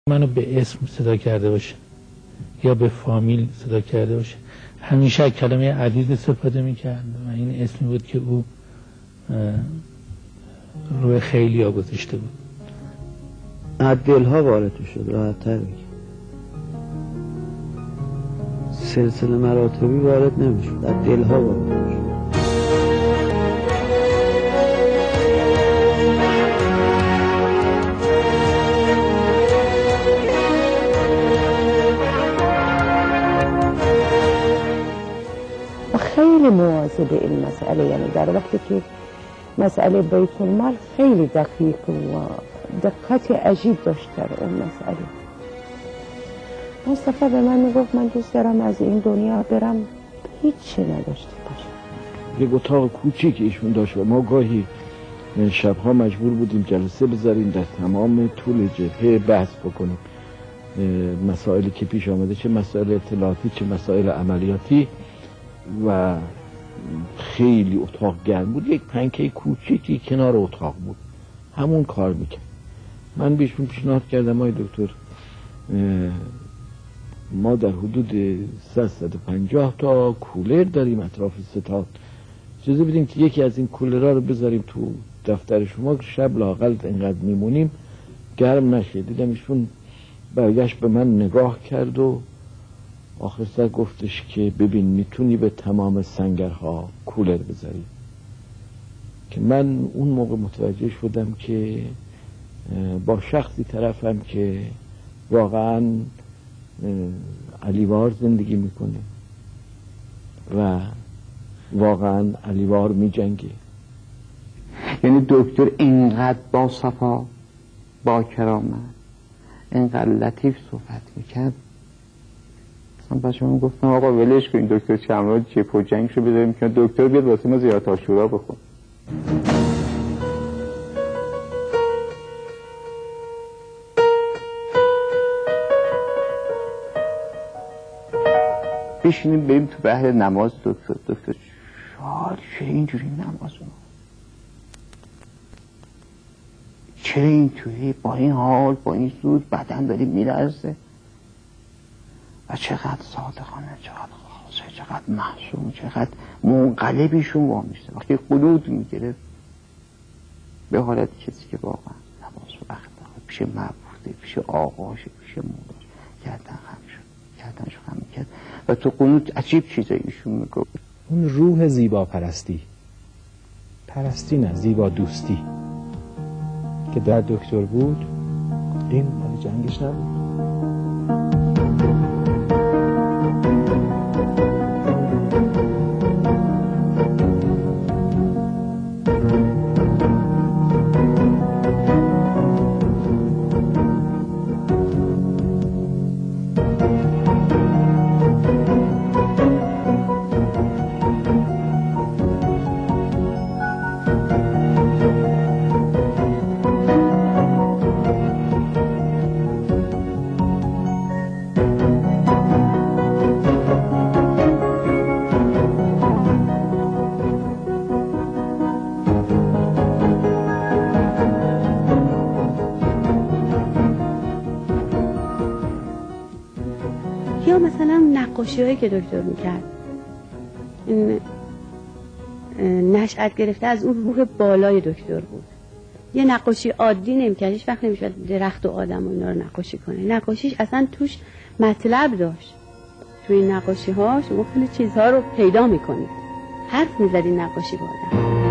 منو به اسم صدا کرده باشه یا به فامیل صدا کرده باشه، همیشه کلمه عزیز استفاده میکرد و این اسمی بود که او روی خیلی ها گذاشته بود. از دلها وارد شد، راحت تر میگه. سلسله مراتبی وارد نمیشد، از دلها وارد میشد. خیلی مواظب این مسئله، یعنی در وقتی که مسئله بیت المال خیلی دقیق و دقت عجیب داشت در اون مسئله. مصطفی به من میگفت من دوست دارم از این دنیا برم، هیچی نداشته باشم. یک اتاق کوچیک ایشون داشت و ما گاهی شبها مجبور بودیم جلسه بذاریم در تمام طول جبهه بحث بکنیم، مسائلی که پیش آمده، چه مسائل اطلاعاتی چه مسائل عملیاتی، و خیلی اتاق گرم بود. یک پنکه کوچیکی کنار اتاق بود، همون کار میکرد. من بهشون پیشنهاد کردم آقای دکتر ما در حدود 150 تا کولر داریم اطراف ستاد، اجازه بدیم که یکی از این کولرها رو بذاریم تو دفتر شما که شب لااقل اینقدر میمونیم گرم نشه. دیدم ایشون برگشت به من نگاه کرد و آخر سر گفتش که ببین میتونی به تمام سنگرها کولر بذاری. که من اون موقع متوجه شدم که با شخصی طرفم که واقعا علیوار زندگی میکنه و واقعا علیوار میجنگه. یعنی دکتر اینقدر با صفا، با کرامت، اینقدر لطیف صحبت میکرد. بچه من گفتم آقا ولش کن دکتر چند روز جپ و جنگشو بذاریم که دکتر بیاد واسه ما زیارت عاشورا بخون. بشینیم بریم تو بحر نماز. دکتر شاد چرا اینجوری نماز ما؟ چرا اینجوری با این حال با این زود بدن داریم میلرزه؟ و چقدر صادقانه، چقدر خاصه، چقدر معصوم، چقدر منقلبیشون وامیسته. وقتی قلود میگیره به حالت کسی که واقعا نماز وقت داره، پیش معبوده، پیش آقاشه، پیش مولاش گردنشو خم میکرد و تو قنوت عجیب چیزایی ایشون میگفت. اون روح زیبا پرستی نه، زیبا دوستی که در دکتر بود، این مال جنگش نبود. یا مثلا نقاشی‌هایی که دکتر میکرد، این نشأت گرفته از اون روح بالای دکتر بود. یه نقاشی عادی نمیکرد، هیچ وقت نمیشد درخت و آدم و اینا رو نقاشی کنه. نقاشیش اصلا توش مطلب داشت. توی این نقاشی‌ها شما خیلی چیزها رو پیدا میکنید. حرف میزدی نقاشی با آدم.